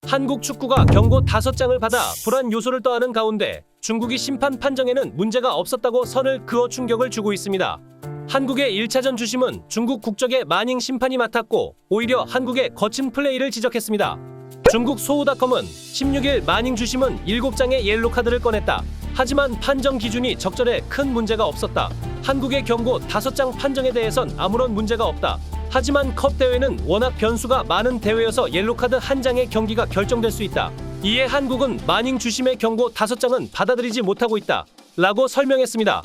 한국 축구가 경고 5장을 받아 불안 요소를 더하는 가운데 중국이 심판 판정에는 문제가 없었다고 선을 그어 충격을 주고 있습니다. 한국의 1차전 주심은 중국 국적의 마닝 심판이 맡았고 오히려 한국의 거친 플레이를 지적했습니다. 중국 소우닷컴은 16일 마닝 주심은 7장의 옐로 카드를 꺼냈다. 하지만 판정 기준이 적절해 큰 문제가 없었다. 한국의 경고 5장 판정에 대해선 아무런 문제가 없다. 하지만 컵 대회는 워낙 변수가 많은 대회여서 옐로카드 한 장의 경기가 결정될 수 있다. 이에 한국은 마닝 주심의 경고 5장은 받아들이지 못하고 있다. 라고 설명했습니다.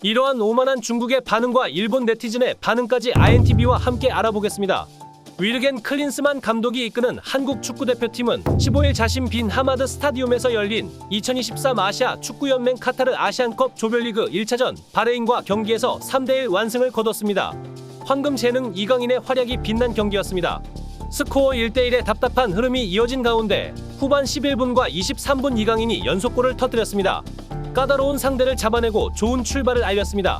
이러한 오만한 중국의 반응과 일본 네티즌의 반응까지 INTV와 함께 알아보겠습니다. 위르겐 클린스만 감독이 이끄는 한국 축구대표팀은 15일 자신 빈 하마드 스타디움에서 열린 2023 아시아 축구연맹 카타르 아시안컵 조별리그 1차전 바레인과 경기에서 3대1 완승을 거뒀습니다. 황금 재능 이강인의 활약이 빛난 경기였습니다. 스코어 1대1의 답답한 흐름이 이어진 가운데 후반 11분과 23분 이강인이 연속골을 터뜨렸습니다. 까다로운 상대를 잡아내고 좋은 출발을 알렸습니다.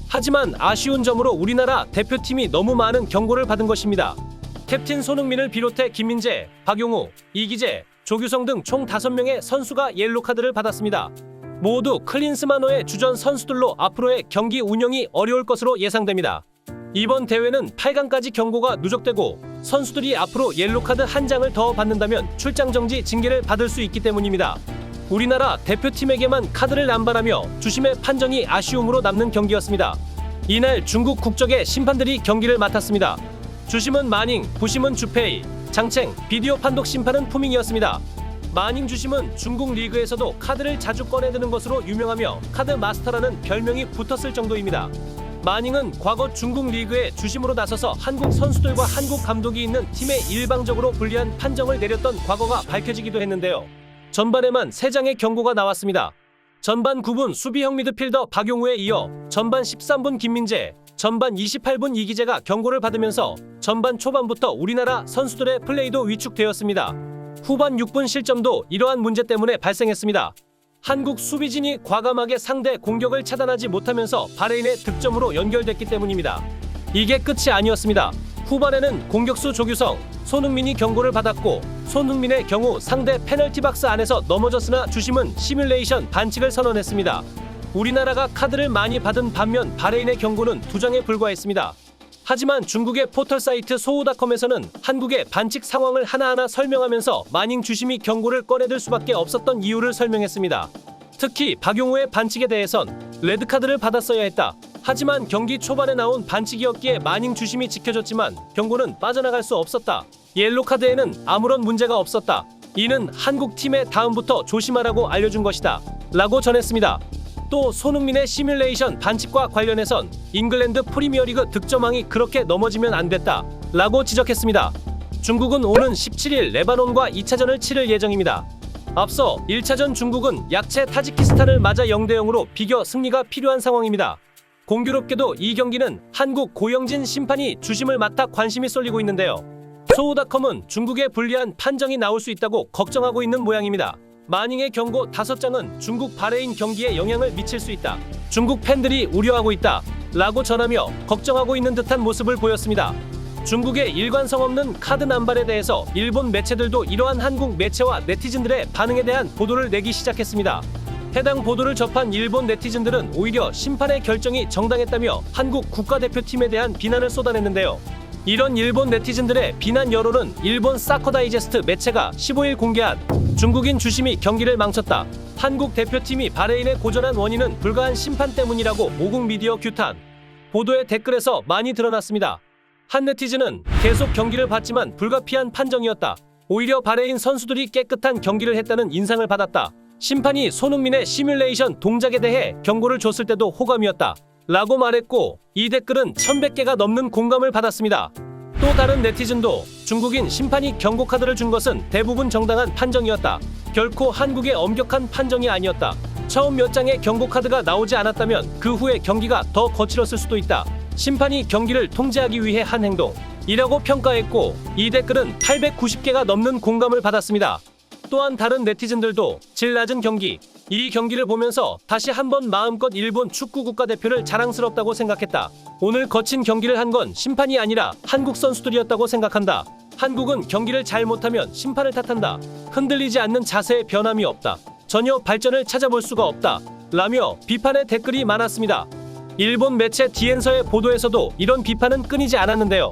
하지만 아쉬운 점으로 우리나라 대표팀이 너무 많은 경고를 받은 것입니다. 캡틴 손흥민을 비롯해 김민재, 박용우, 이기재, 조규성 등 총 5명의 선수가 옐로카드를 받았습니다. 모두 클린스만호의 주전 선수들로 앞으로의 경기 운영이 어려울 것으로 예상됩니다. 이번 대회는 8강까지 경고가 누적되고 선수들이 앞으로 옐로카드 한 장을 더 받는다면 출장 정지 징계를 받을 수 있기 때문입니다. 우리나라 대표팀에게만 카드를 남발하며 주심의 판정이 아쉬움으로 남는 경기였습니다. 이날 중국 국적의 심판들이 경기를 맡았습니다. 주심은 마닝, 부심은 주페이, 장챙, 비디오 판독 심판은 푸밍이었습니다. 마닝 주심은 중국 리그에서도 카드를 자주 꺼내드는 것으로 유명하며 카드 마스터라는 별명이 붙었을 정도입니다. 마닝은 과거 중국 리그의 주심으로 나서서 한국 선수들과 한국 감독이 있는 팀에 일방적으로 불리한 판정을 내렸던 과거가 밝혀지기도 했는데요. 전반에만 3장의 경고가 나왔습니다. 전반 9분 수비형 미드필더 박용우에 이어 전반 13분 김민재, 전반 28분 이기재가 경고를 받으면서 전반 초반부터 우리나라 선수들의 플레이도 위축되었습니다. 후반 6분 실점도 이러한 문제 때문에 발생했습니다. 한국 수비진이 과감하게 상대 공격을 차단하지 못하면서 바레인의 득점으로 연결됐기 때문입니다. 이게 끝이 아니었습니다. 후반에는 공격수 조규성, 손흥민이 경고를 받았고 손흥민의 경우 상대 페널티 박스 안에서 넘어졌으나 주심은 시뮬레이션 반칙을 선언했습니다. 우리나라가 카드를 많이 받은 반면 바레인의 경고는 2장에 불과했습니다. 하지만 중국의 포털 사이트 소우닷컴에서는 한국의 반칙 상황을 하나하나 설명하면서 마닝 주심이 경고를 꺼내들 수밖에 없었던 이유를 설명했습니다. 특히 박용우의 반칙에 대해선 레드카드를 받았어야 했다. 하지만 경기 초반에 나온 반칙이었기에 마닝 주심이 지켜줬지만 경고는 빠져나갈 수 없었다. 옐로카드에는 아무런 문제가 없었다. 이는 한국 팀에 다음부터 조심하라고 알려준 것이다. 라고 전했습니다. 또 손흥민의 시뮬레이션 반칙과 관련해선 잉글랜드 프리미어리그 득점왕이 그렇게 넘어지면 안 됐다. 라고 지적했습니다. 중국은 오는 17일 레바논과 2차전을 치를 예정입니다. 앞서 1차전 중국은 약체 타지키스탄을 맞아 0대0으로 비겨 승리가 필요한 상황입니다. 공교롭게도 이 경기는 한국 고영진 심판이 주심을 맡아 관심이 쏠리고 있는데요. 소우닷컴은 중국에 불리한 판정이 나올 수 있다고 걱정하고 있는 모양입니다. 마닝의 경고 5장은 중국 바레인 경기에 영향을 미칠 수 있다. 중국 팬들이 우려하고 있다. 라고 전하며 걱정하고 있는 듯한 모습을 보였습니다. 중국의 일관성 없는 카드 남발에 대해서 일본 매체들도 이러한 한국 매체와 네티즌들의 반응에 대한 보도를 내기 시작했습니다. 해당 보도를 접한 일본 네티즌들은 오히려 심판의 결정이 정당했다며 한국 국가대표팀에 대한 비난을 쏟아냈는데요. 이런 일본 네티즌들의 비난 여론은 일본 사커 다이제스트 매체가 15일 공개한 중국인 주심이 경기를 망쳤다. 한국 대표팀이 바레인에 고전한 원인은 불가한 심판 때문이라고 모국 미디어 규탄. 보도의 댓글에서 많이 드러났습니다. 한 네티즌은 계속 경기를 봤지만 불가피한 판정이었다. 오히려 바레인 선수들이 깨끗한 경기를 했다는 인상을 받았다. 심판이 손흥민의 시뮬레이션 동작에 대해 경고를 줬을 때도 호감이었다. 라고 말했고 이 댓글은 1100개가 넘는 공감을 받았습니다. 또 다른 네티즌도 중국인 심판이 경고 카드를 준 것은 대부분 정당한 판정이었다. 결코 한국의 엄격한 판정이 아니었다. 처음 몇 장의 경고 카드가 나오지 않았다면 그 후에 경기가 더 거칠었을 수도 있다. 심판이 경기를 통제하기 위해 한 행동이라고 평가했고 이 댓글은 890개가 넘는 공감을 받았습니다. 또한 다른 네티즌들도 질 낮은 경기, 이 경기를 보면서 다시 한번 마음껏 일본 축구 국가대표를 자랑스럽다고 생각했다. 오늘 거친 경기를 한 건 심판이 아니라 한국 선수들이었다고 생각한다. 한국은 경기를 잘 못하면 심판을 탓한다. 흔들리지 않는 자세에 변함이 없다. 전혀 발전을 찾아볼 수가 없다. 라며 비판의 댓글이 많았습니다. 일본 매체 디엔서의 보도에서도 이런 비판은 끊이지 않았는데요.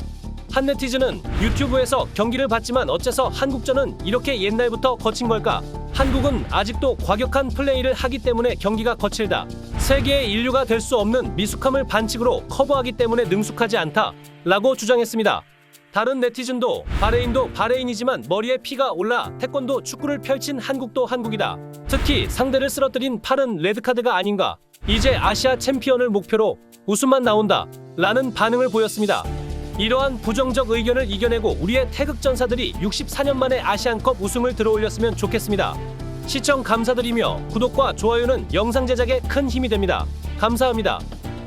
한 네티즌은 유튜브에서 경기를 봤지만 어째서 한국전은 이렇게 옛날부터 거친 걸까? 한국은 아직도 과격한 플레이를 하기 때문에 경기가 거칠다. 세계의 인류가 될 수 없는 미숙함을 반칙으로 커버하기 때문에 능숙하지 않다. 라고 주장했습니다. 다른 네티즌도 바레인도 바레인이지만 머리에 피가 올라 태권도 축구를 펼친 한국도 한국이다. 특히 상대를 쓰러뜨린 팔은 레드카드가 아닌가. 이제 아시아 챔피언을 목표로 웃음만 나온다. 라는 반응을 보였습니다. 이러한 부정적 의견을 이겨내고 우리의 태극전사들이 64년 만에 아시안컵 우승을 들어올렸으면 좋겠습니다. 시청 감사드리며 구독과 좋아요는 영상 제작에 큰 힘이 됩니다. 감사합니다.